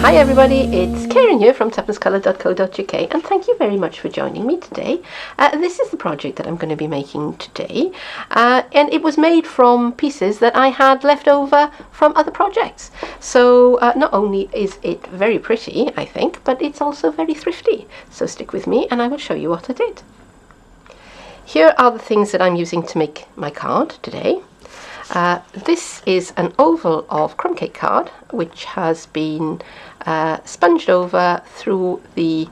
Hi everybody, it's Keren here from tuppencecoloured.co.uk and thank you very much for joining me today. This is the project that I'm going to be making today and it was made from pieces that I had left over from other projects. So not only is it very pretty, I think, but it's also very thrifty. So stick with me and I will show you what I did. Here are the things that I'm using to make my card today. This is an oval of crumb cake card which has been sponged over through the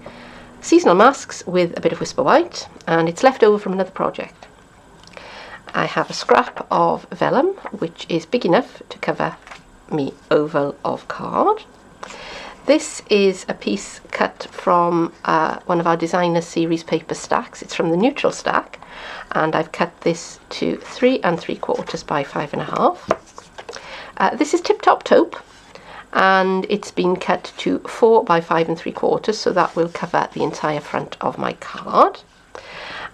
seasonal masks with a bit of Whisper White, and it's left over from another project. I have a scrap of vellum which is big enough to cover me oval of card. This is a piece cut from one of our designer series paper stacks. It's from the neutral stack, and I've cut this to 3 3/4 by 5.5. This is Tip Top Taupe, and it's been cut to 4 by 5 3/4, so that will cover the entire front of my card.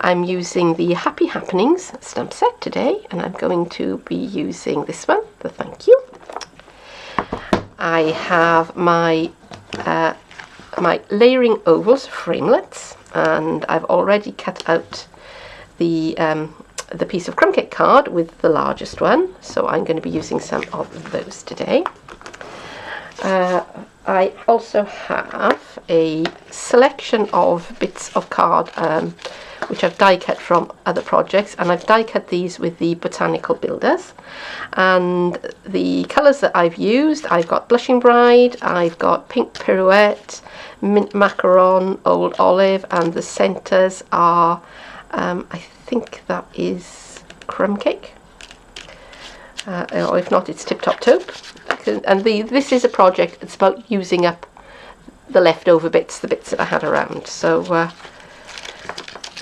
I'm using the Happy Happenings stamp set today, and I'm going to be using this one, the Thank You. I have my my layering ovals framelets, and I've already cut out the piece of crumb cake card with the largest one, so I'm going to be using some of those today. I also have a selection of bits of card which I've die cut from other projects, and I've die cut these with the botanical builders. And the colours that I've used, I've got Blushing Bride, I've got Pink Pirouette, Mint Macaron, Old Olive, and the centres are I think that is crumb cake, or if not it's Tip Top Taupe. And this is a project that's about using up the leftover bits, the bits that I had around. So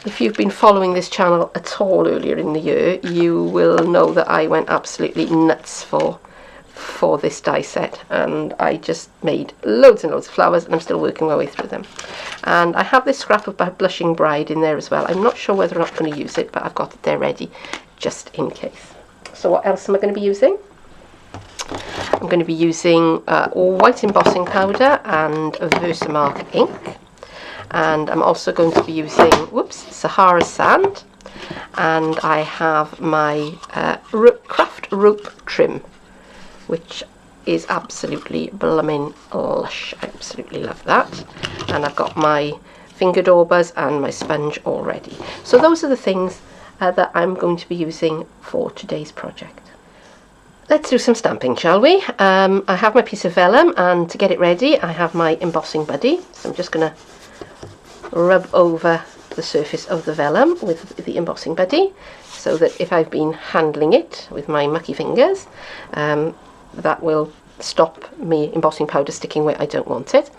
if you've been following this channel at all earlier in the year, you will know that I went absolutely nuts for this die set, and I just made loads and loads of flowers, and I'm still working my way through them. And I have this scrap of Blushing Bride in there as well. I'm not sure whether or not I'm going to use it, but I've got it there ready just in case. So what else am I going to be using? I'm going to be using white embossing powder and Versamark ink, and I'm also going to be using Sahara sand, and I have my craft rope trim, which is absolutely blooming lush. I absolutely love that. And I've got my finger daubers and my sponge all ready. So those are the things that I'm going to be using for today's project. Let's do some stamping, shall we? I have my piece of vellum, and to get it ready I have my embossing buddy. So I'm just going to rub over the surface of the vellum with the embossing buddy, so that if I've been handling it with my mucky fingers, that will stop me embossing powder sticking where I don't want it.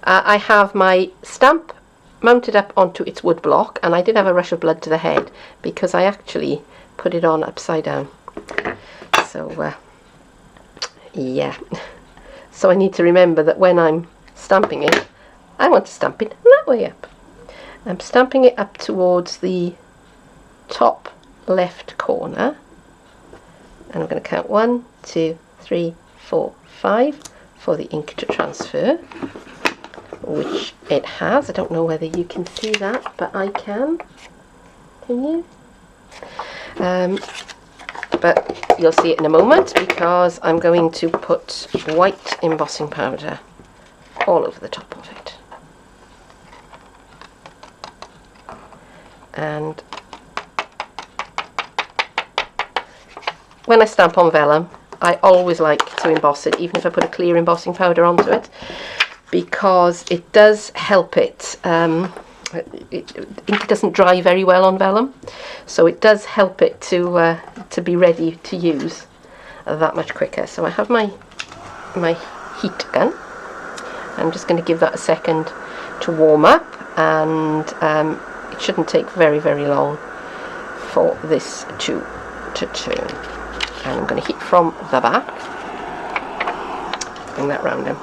I have my stamp mounted up onto its wood block, and I did have a rush of blood to the head because I actually put it on upside down. So yeah, so I need to remember that when I'm stamping it, I want to stamp it that way up. I'm stamping it up towards the top left corner, and I'm going to count 1, 2, 3, 4, 5 for the ink to transfer, which it has. I don't know whether you can see that, but I can. Can you? But you'll see it in a moment, because I'm going to put white embossing powder all over the top of it. And when I stamp on vellum, I always like to emboss it, even if I put a clear embossing powder onto it, because it does help it. Ink doesn't dry very well on vellum, so it does help it to be ready to use that much quicker. So I have my heat gun. I'm just going to give that a second to warm up, and it shouldn't take very long for this to turn. And I'm going to heat from the back. Bring that round. I'm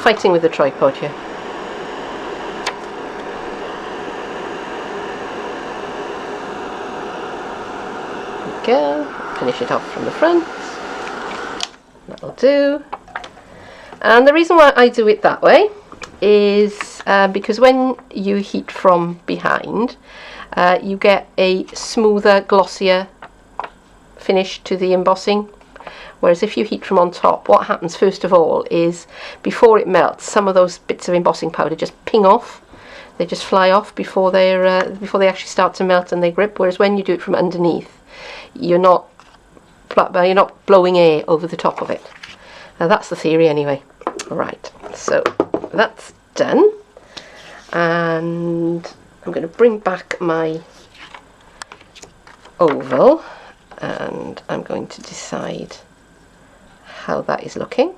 fighting with the tripod here. There we go. Finish it off from the front. That'll do. And the reason why I do it that way is because when you heat from behind, you get a smoother, glossier finish to the embossing. Whereas if you heat from on top, what happens first of all is before it melts, some of those bits of embossing powder just ping off. They just fly off before they actually start to melt and they grip. Whereas when you do it from underneath, you're not blowing air over the top of it. Now that's the theory anyway. Right, so that's done, and I'm going to bring back my oval, and I'm going to decide how that is looking.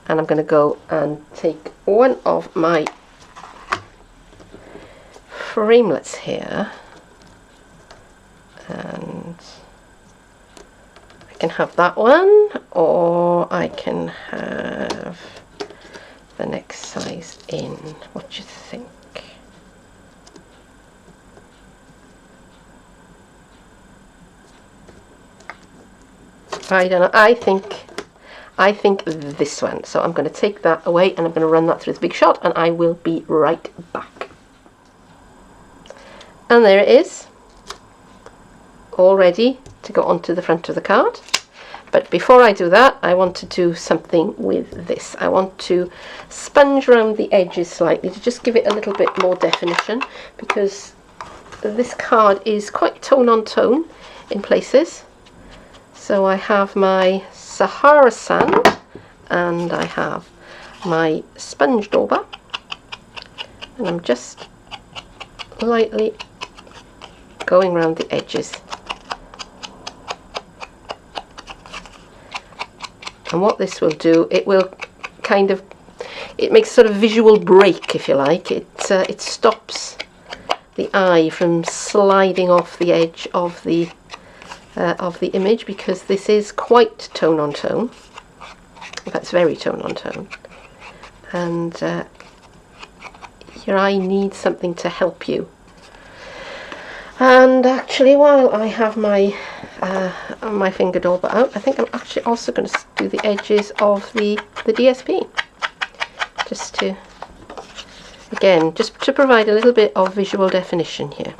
And I'm going to go and take one of my framelets here, and I can have that one, or I can have the next size in. What do you think? I don't know. I think this one. So I'm going to take that away and I'm going to run that through the Big Shot, and I will be right back. And there it is, all ready to go onto the front of the card. But before I do that, I want to do something with this. I want to sponge around the edges slightly to just give it a little bit more definition, because this card is quite tone on tone in places. So I have my Sahara sand and I have my sponge dauber, and I'm just lightly going around the edges. And what this will do, it will kind of, it makes a sort of visual break, if you like. It stops the eye from sliding off the edge of the image, because this is quite tone on tone. In fact, it's very tone on tone, and your eye needs something to help you. And actually, while I have my my finger dauber out, I think I'm actually also going to do the edges of the DSP, just to, again, just to provide a little bit of visual definition here.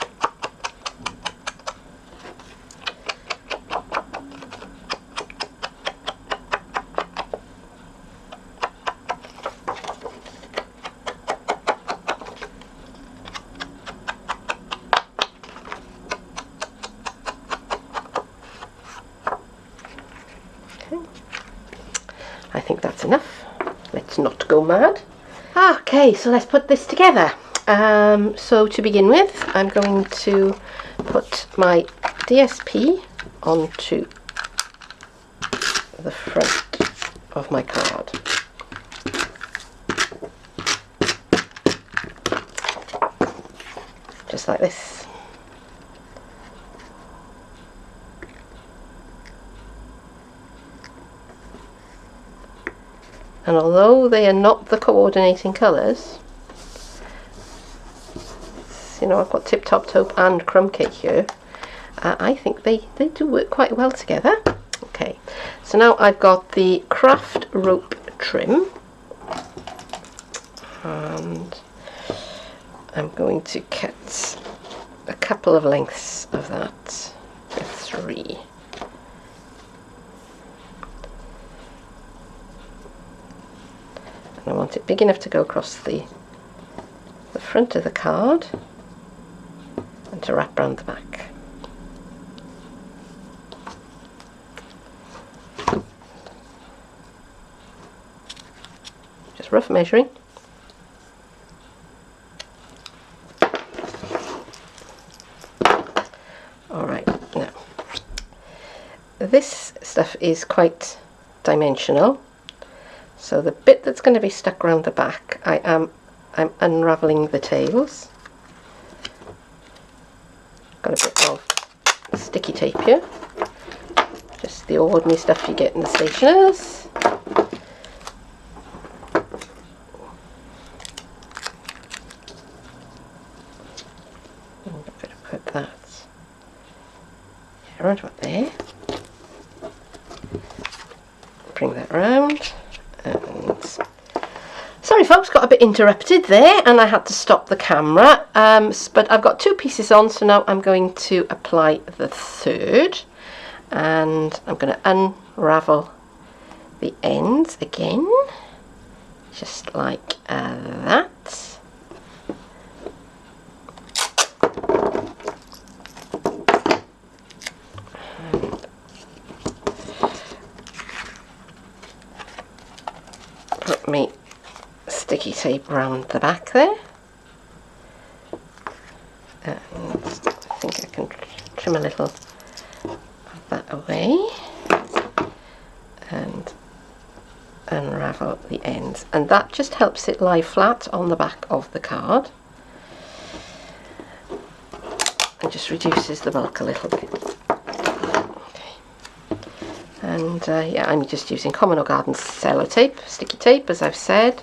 I think that's enough. Let's not go mad. Okay, so let's put this together. So to begin with, I'm going to put my DSP onto the front of my card. Just like this. And although they are not the coordinating colours, you know, I've got Tip Top Taupe and Crumb Cake here, I think they do work quite well together. Okay, so now I've got the craft rope trim, and I'm going to cut a couple of lengths of that, 3. I want it big enough to go across the front of the card and to wrap around the back. Just rough measuring. Alright, now this stuff is quite dimensional. So the bit that's going to be stuck around the back, I'm unravelling the tails. Got a bit of sticky tape here, just the ordinary stuff you get in the stationers. I'm going to put that around about there. bring that round. And sorry folks, got a bit interrupted there and I had to stop the camera, but I've got 2 pieces on, so now I'm going to apply the third, and I'm going to unravel the ends again, just like that. And put me sticky tape round the back there, and I think I can trim a little of that away and unravel the ends, and that just helps it lie flat on the back of the card and just reduces the bulk a little bit. Okay. And yeah, I'm just using common or garden sellotape, sticky tape, as I've said.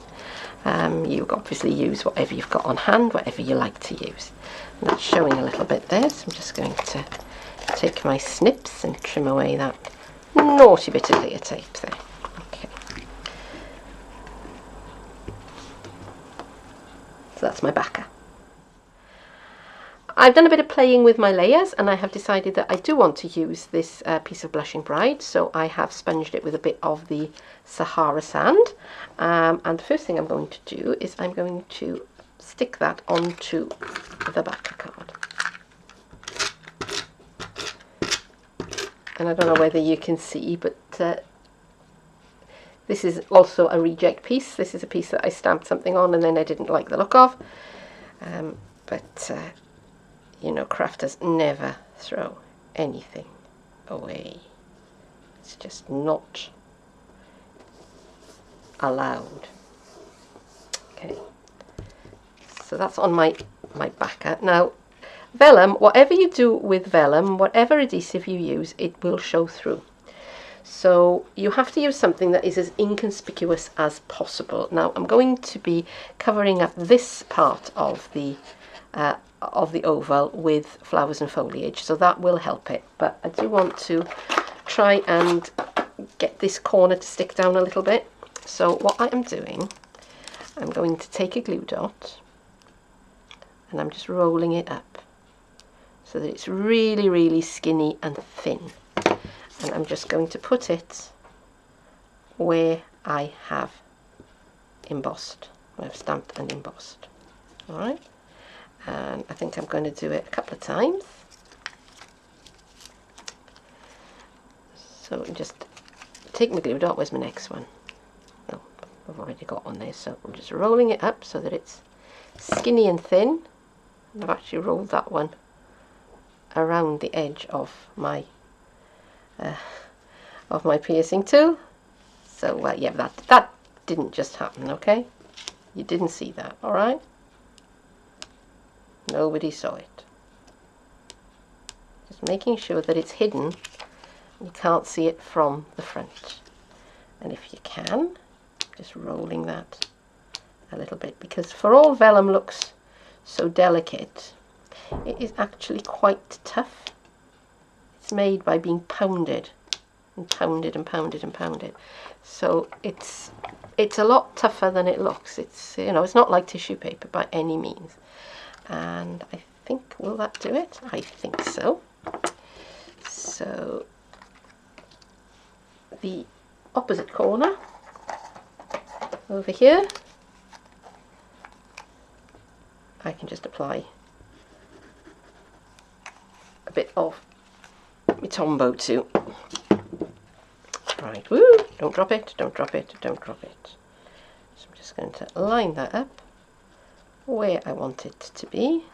You obviously use whatever you've got on hand, whatever you like to use. And that's showing a little bit there, so I'm just going to take my snips and trim away that naughty bit of clear tape there. Okay. So that's my backer. I've done a bit of playing with my layers, and I have decided that I do want to use this piece of Blushing Bride, so I have sponged it with a bit of the Sahara sand, and the first thing I'm going to do is I'm going to stick that onto the backer card. And I don't know whether you can see, but this is also a reject piece. This is a piece that I stamped something on and then I didn't like the look of, but you know, crafters never throw anything away. It's just not allowed. Okay, so that's on my backer. Now, vellum, whatever you do with vellum, whatever adhesive you use, it will show through. So you have to use something that is as inconspicuous as possible. Now, I'm going to be covering up this part of the oval with flowers and foliage, so that will help it, but I do want to try and get this corner to stick down a little bit. So what I am doing, I'm going to take a glue dot and I'm just rolling it up so that it's really, really skinny and thin, and I'm just going to put it where I have embossed, where I've stamped and embossed. All right. And I think I'm going to do it a couple of times. So just take my glue dot. Where's my next one? No, I've already got one there. So I'm just rolling it up so that it's skinny and thin. And I've actually rolled that one around the edge of my piercing tool. So yeah, that didn't just happen. Okay, you didn't see that. All right. Nobody saw it. Just making sure that it's hidden. You can't see it from the front. And if you can, just rolling that a little bit, because for all vellum looks so delicate, it is actually quite tough. It's made by being pounded and pounded and pounded and pounded. So it's a lot tougher than it looks. It's, you know, it's not like tissue paper by any means. And I think, will that do it? I think so. So the opposite corner over here, I can just apply a bit of my Tombow to. Right, woo, don't drop it, don't drop it, don't drop it. So I'm just going to line that up where I want it to be.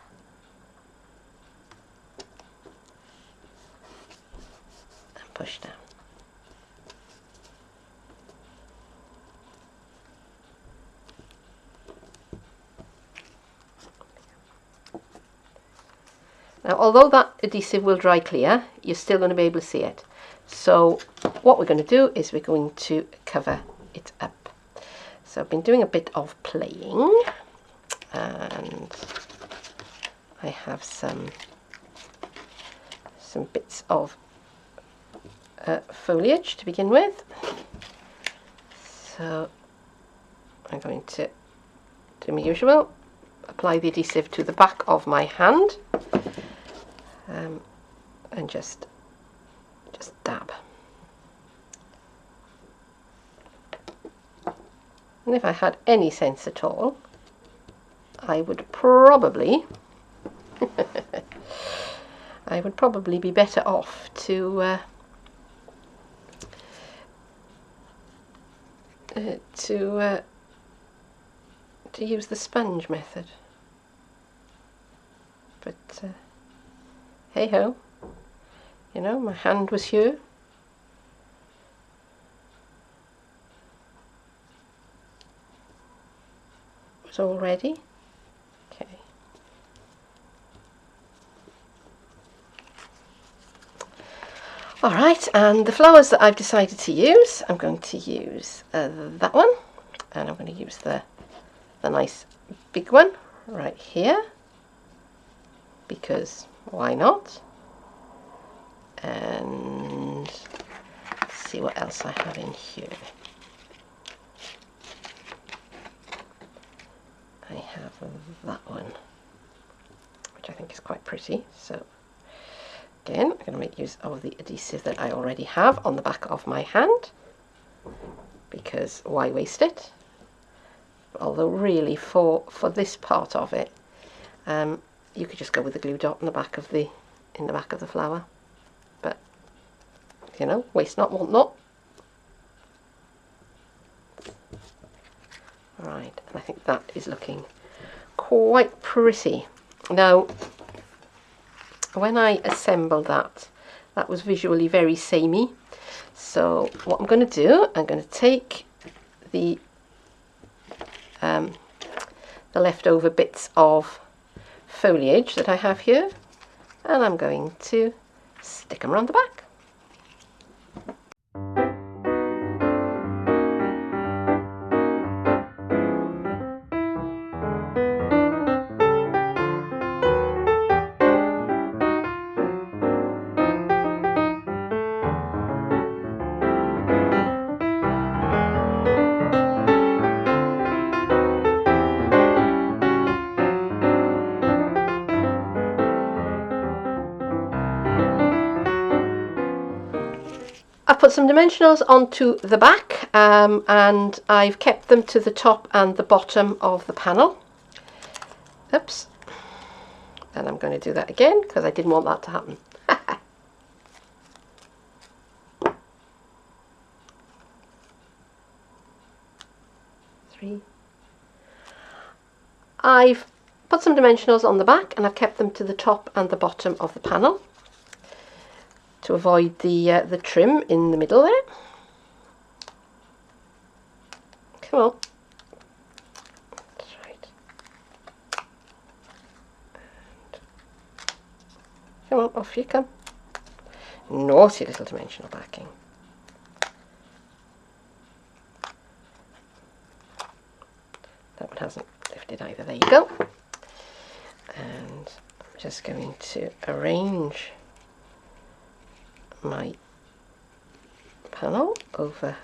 And push down. Now, although that adhesive will dry clear, you're still going to be able to see it. So what we're going to do is we're going to cover it up. So I've been doing a bit of playing, and I have some bits of foliage to begin with. So I'm going to do my usual, apply the adhesive to the back of my hand, and just dab. And if I had any sense at all, I would probably be better off to use the sponge method. But hey ho, you know, my hand was here. It was all ready. Okay. Alright, and the flowers that I've decided to use, I'm going to use that one, and I'm going to use the nice big one right here, because why not? And let's see what else I have in here. I have that one, which I think is quite pretty. So again, I'm going to make use of the adhesive that I already have on the back of my hand, because why waste it? Although really for this part of it, you could just go with the glue dot in the back of the flower. But you know, waste not, want not. Right, and I think that is looking quite pretty. Now, when I assembled that was visually very samey. So what I'm going to do, I'm going to take the leftover bits of foliage that I have here, and I'm going to stick them around the back. I've put some dimensionals onto the back, and I've kept them to the top and the bottom of the panel. Oops. And I'm going to do that again because I didn't want that to happen. I've put some dimensionals on the back and I've kept them to the top and the bottom of the panel to avoid the trim in the middle there. Come on. That's right. And come on, off you come. Naughty little dimensional backing. That one hasn't lifted either. There you go. And I'm just going to arrange my panel over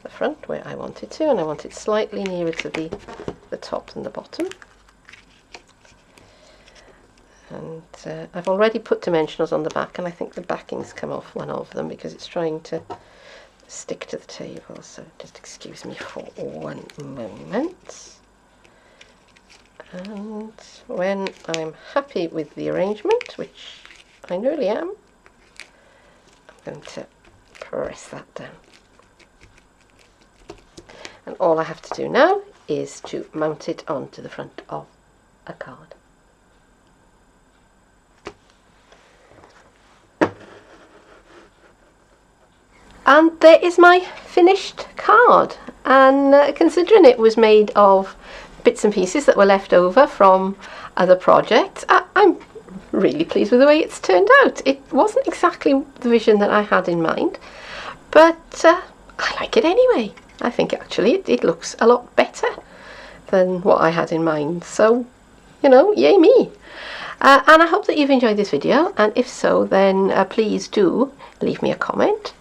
the front where I want it to, and I want it slightly nearer to the top than the bottom. And I've already put dimensionals on the back, and I think the backing's come off one of them because it's trying to stick to the table, so just excuse me for one moment. And when I'm happy with the arrangement, which I nearly am, I'm going to press that down. And all I have to do now is to mount it onto the front of a card. And there is my finished card, and considering it was made of bits and pieces that were left over from other projects, I'm really pleased with the way it's turned out. It wasn't exactly the vision that I had in mind, but I like it anyway. I think actually it looks a lot better than what I had in mind, so you know, yay me. And I hope that you've enjoyed this video, and if so, then please do leave me a comment,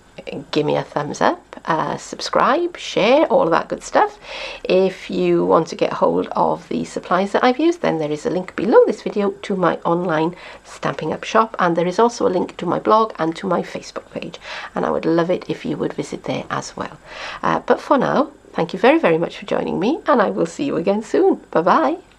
give me a thumbs up, subscribe, share, all of that good stuff. If you want to get hold of the supplies that I've used, then there is a link below this video to my online Stampin' Up shop, and there is also a link to my blog and to my Facebook page, and I would love it if you would visit there as well. But for now, thank you very, very much for joining me, and I will see you again soon. Bye bye.